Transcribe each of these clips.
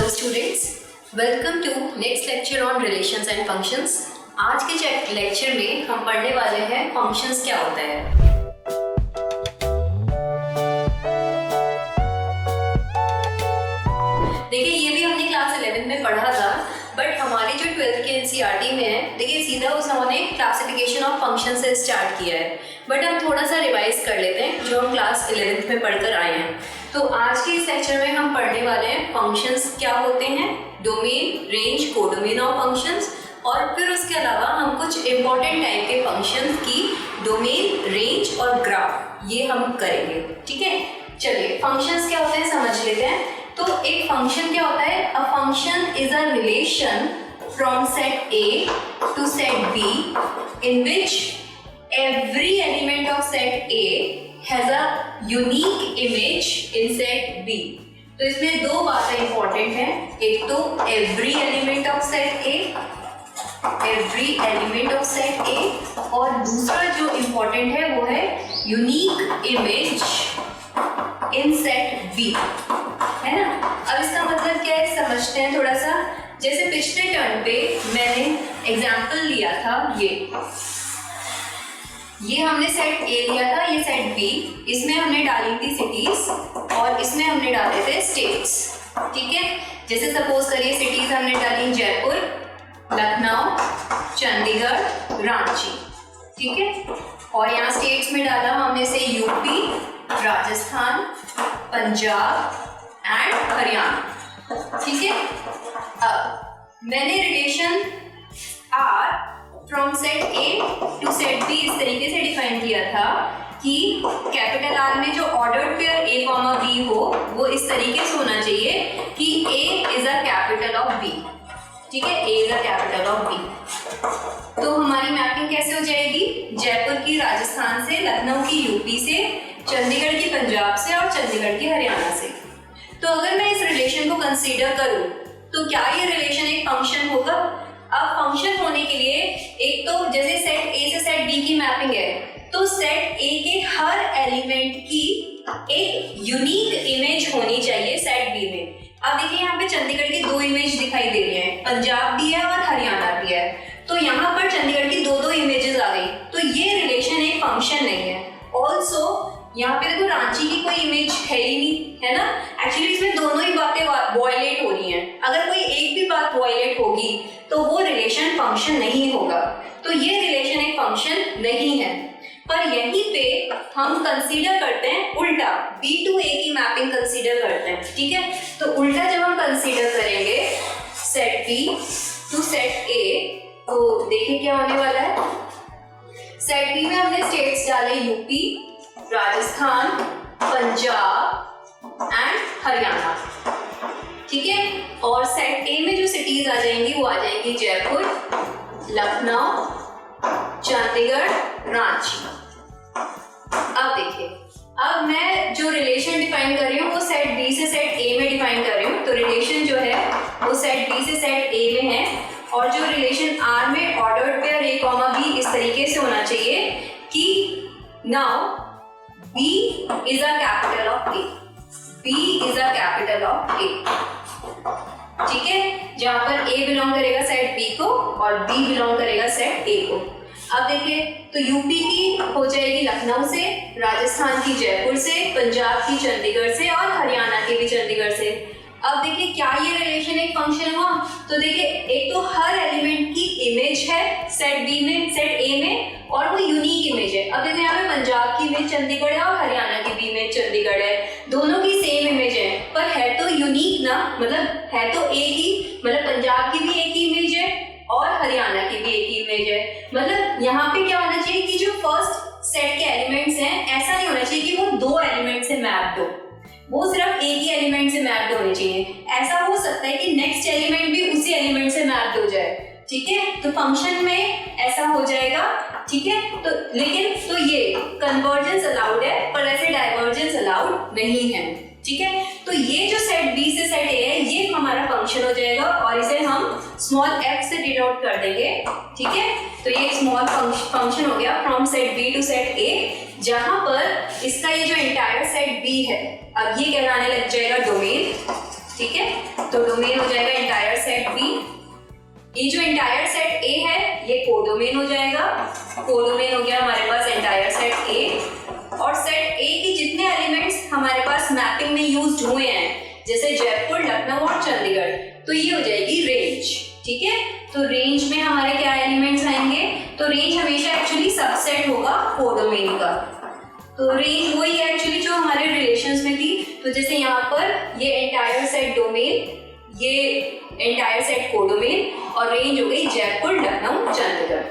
Hello students, welcome to next lecture on relations and functions. आज के lecture में हम पढ़ने वाले हैं फंक्शंस क्या होता है। देखिए, ये भी हमने क्लास 11 में पढ़ा था, बट हमारे जो 12th के एनसीईआरटी में है, देखिए सीधा उन्होंने क्लासिफिकेशन ऑफ फंक्शन से स्टार्ट किया है, बट हम थोड़ा सा रिवाइज कर लेते हैं जो हम क्लास 11th में पढ़कर आए हैं। तो आज के इस लेक्चर में हम पढ़ने वाले हैं फंक्शंस क्या होते हैं, domain, range, codomain of functions, और फिर उसके अलावा हम कुछ इंपॉर्टेंट टाइप के फंक्शंस की डोमेन, रेंज और ग्राफ ये हम करेंगे। ठीक है, चलिए फंक्शंस क्या होते हैं समझ लेते हैं। तो एक फंक्शन क्या होता है? A function is a relation from set A to set B in which every element of set A has a unique image in set B। तो इसमें दो बातें इंपॉर्टेंट हैं, एक तो every element of set A, और दूसरा जो इंपॉर्टेंट है वो है unique image in set B, है ना। अब इसका मतलब क्या है समझते हैं थोड़ा सा। जैसे पिछले टर्न पे मैंने एग्जाम्पल लिया था, ये हमने सेट ए लिया था, ये सेट बी, इसमें हमने डाली थी सिटीज और इसमें हमने डाले थे स्टेट्स। ठीक है, जैसे सपोज करिए सिटीज हमने डाली जयपुर, लखनऊ, चंडीगढ़, रांची। ठीक है, और यहाँ स्टेट्स में डाला हमने से यूपी, राजस्थान, पंजाब एंड हरियाणा। ठीक है, अब मैंने relation R from set A to set B इस तरीके से डिफाइन किया था कि कैपिटल आर में जो ordered pair A comma B हो वो इस तरीके से होना चाहिए कि A is a capital of B. ठीक है, A is a capital of B. तो हमारी मैपिंग कैसे हो जाएगी? जयपुर की राजस्थान से, लखनऊ की यूपी से, चंडीगढ़ की पंजाब से और चंडीगढ़ की हरियाणा से। तो अगर मैं इस रिलेशन को कंसीडर करूं तो क्या ये रिलेशन एक फंक्शन होगा? अब फंक्शन होने के लिए एक तो जैसे सेट ए से सेट बी की मैपिंग है, तो सेट ए के हर एलिमेंट की एक यूनिक इमेज होनी चाहिए सेट बी में। अब देखिए यहाँ पे चंडीगढ़ की दो इमेज दिखाई दे रही हैं, पंजाब भी है और हरियाणा भी है, तो यहाँ पर चंडीगढ़ की दो इमेजेस आ गई, तो ये रिलेशन एक फंक्शन नहीं है। ऑल्सो यहाँ पे देखो रांची की कोई इमेज है ही नहीं, है ना। एक्चुअली इसमें दोनों ही बातें वायलेट हो रही हैं। अगर कोई एक भी बात वायलेट होगी तो वो रिलेशन फंक्शन नहीं होगा, तो ये रिलेशन एक फंक्शन नहीं है। पर यहीं पे हम कंसीडर करते हैं उल्टा, बी टू ए की मैपिंग कंसीडर करते हैं। ठीक है, तो उल्टा जब हम कंसीडर करेंगे set B to set A, तो देखिए क्या होने वाला है। सेट बी में हमने स्टेट्स डाले यूपी, राजस्थान, पंजाब एंड हरियाणा। ठीक है, और सेट ए में जो सिटीज आ जाएंगी वो आ जाएंगी जयपुर, लखनऊ, चंडीगढ़, रांची। अब देखिए, अब मैं जो रिलेशन डिफाइन कर रही हूँ वो सेट बी से सेट ए में डिफाइन कर रही हूँ। तो रिलेशन जो है वो सेट बी से सेट ए में है, और जो रिलेशन आर में ordered pair A comma B इस तरीके से होना चाहिए कि now B is a capital of A. B is a capital of A. ठीक है, जहां पर A बिलोंग करेगा सेट B को और B बिलोंग करेगा सेट A को। अब देखिए, तो यूपी की हो जाएगी लखनऊ से, राजस्थान की जयपुर से, पंजाब की चंडीगढ़ से और हरियाणा की भी चंडीगढ़ से। अब देखिए क्या ये रिलेशन एक फंक्शन हुआ? तो देखिए, एक तो हर एलिमेंट की इमेज है सेट बी में, सेट ए में, और वो यूनिक इमेज है। अब देखिए यहाँ पे पंजाब की इमेज चंडीगढ़ है और हरियाणा की भी इमेज चंडीगढ़ है, दोनों की सेम इमेज है, पर है तो यूनिक ना, मतलब है तो एक ही, मतलब पंजाब की भी एक ही इमेज है और हरियाणा की भी एक ही इमेज है। मतलब यहाँ पे क्या होना चाहिए कि जो फर्स्ट सेट के एलिमेंट्स हैं, ऐसा नहीं होना चाहिए कि वो दो एलिमेंट से मैप्ड हो, वो सिर्फ एक ही एलिमेंट से मैप्ड होने चाहिए। ऐसा हो सकता है कि नेक्स्ट एलिमेंट भी उसी एलिमेंट से मैप्ड हो जाए। ठीक है, तो फंक्शन में ऐसा हो जाएगा। ठीक है, तो लेकिन तो ये कन्वर्जेंस अलाउड है, पर ऐसे डाइवर्जेंस अलाउड नहीं है। ठीक है, तो ये जो सेट बी से सेट ए है ये हमारा फंक्शन हो जाएगा और इसे हम स्मॉल f से डिनोट कर देंगे। ठीक है, तो ये स्मॉल फंक्शन हो गया from set B to set A, जहां पर इसका ये जो एंटायर सेट बी है अब ये कहलाने लग जाएगा डोमेन, ठीक है, तो डोमेन हो जाएगा एंटायर सेट बी। ये जो एंटायर सेट ए है ये कोडोमेन हो जाएगा। कोडोमेन हो गया हमारे पास एंटायर सेट ए, और सेट ए के जितने एलिमेंट्स हमारे पास मैपिंग में यूज्ड हुए हैं जैसे जयपुर, लखनऊ और चंडीगढ़, तो ये हो जाएगी रेंज। ठीक है, तो रेंज में हमारे क्या एलिमेंट्स आएंगे, तो रेंज हमेशा एक्चुअली सबसेट होगा कोडोमेन का। तो रेंज वही है एक्चुअली जो हमारे रिलेशंस में थी। तो जैसे यहाँ पर ये एंटायर सेट डोमेन, ये एंटायर सेट कोडोमेन, और रेंज हो गई जयपुर, लखनऊ, चंडीगढ़।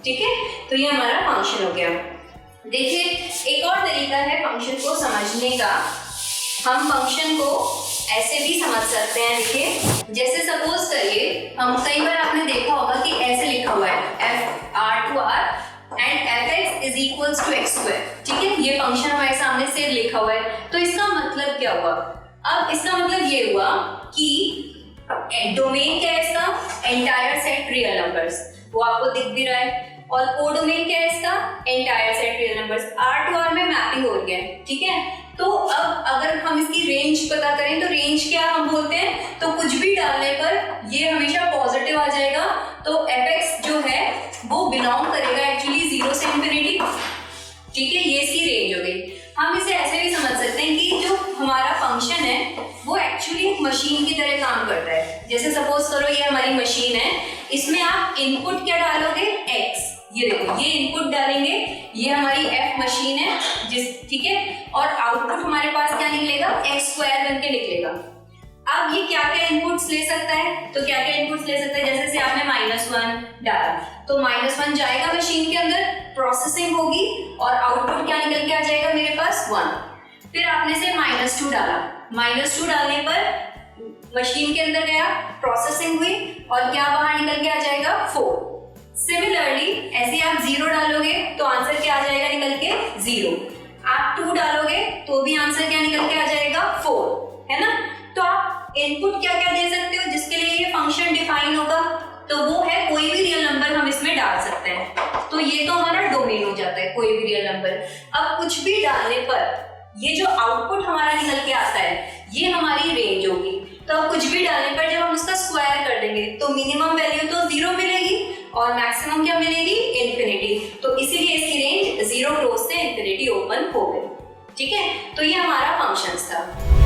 ठीक है, तो ये हमारा फंक्शन हो गया। देखिए एक और तरीका है फंक्शन को समझने का। हम फंक्शन को ऐसे भी समझ सकते हैं। देखिए जैसे सपोज करिए, हम कई बार आपने देखा होगा कि ऐसे लिखा हुआ है f r to r and fx is equals to x square. ठीक है, ये फंक्शन हमारे सामने से लिखा हुआ है। तो इसका मतलब क्या हुआ? अब इसका मतलब ये हुआ कि डोमेन क्या है इसका, एंटायर सेट रियल नंबर्स, वो आपको दिख भी रहा है। और कोडोमेन क्या है इसका, entire set real numbers. r to r में मैपिंग हो गया है। ठीक है, तो अब अगर हम इसकी रेंज पता करें तो रेंज क्या हम बोलते हैं, तो कुछ भी डालने पर ये हमेशा पॉजिटिव आ जाएगा। तो fx जो है वो बिलोंग करेगा एक्चुअली 0 से इंफिनिटी। ठीक है, ये इसकी रेंज हो गई। हम इसे ऐसे भी समझ सकते हैं कि जो हमारा फंक्शन है वो एक्चुअली मशीन की तरह काम करता है। जैसे सपोज करो ये हमारी मशीन है, इसमें आप इनपुट क्या डालोगे, x। ये देखो ये इनपुट डालेंगे, ये हमारी f मशीन है ठीक है, और आउटपुट हमारे पास क्या निकलेगा, x स्क्वायर बनके निकलेगा। अब ये क्या क्या इनपुट्स ले सकता है, तो क्या क्या इनपुट्स ले सकता है, जैसे आपने -1 डाला तो -1 जाएगा मशीन के अंदर, प्रोसेसिंग होगी और आउटपुट क्या निकल के आ जाएगा मेरे पास 1। फिर आपने से -2 डाला, -2 डालने पर मशीन के अंदर गया, प्रोसेसिंग हुई और क्या बाहर निकल के आ जाएगा 4। सिमिलरली ऐसे आप 0 डालोगे तो आंसर क्या आ जाएगा निकल के 0। आप 2 डालोगे तो भी आंसर क्या निकल के आ जाएगा 4, है ना। तो आप इनपुट क्या क्या दे सकते हो जिसके लिए ये फंक्शन डिफाइन होगा, तो वो है कोई भी रियल नंबर हम इसमें डाल सकते हैं। तो ये तो हमारा डोमेन हो जाता है, कोई भी रियल नंबर। अब कुछ भी डालने पर ये जो आउटपुट हमारा निकल के आता है ये हमारी रेंज होगी। तो अब कुछ भी डालने पर जब हम उसका स्क्वायर कर देंगे तो मिनिमम वैल्यू तो 0 मिलेगी और मैक्सिमम क्या मिलेगी, इंफिनिटी। तो इसीलिए इसकी रेंज 0 क्लोज से इंफिनिटी ओपन हो गई। ठीक है, तो ये हमारा फंक्शंस था।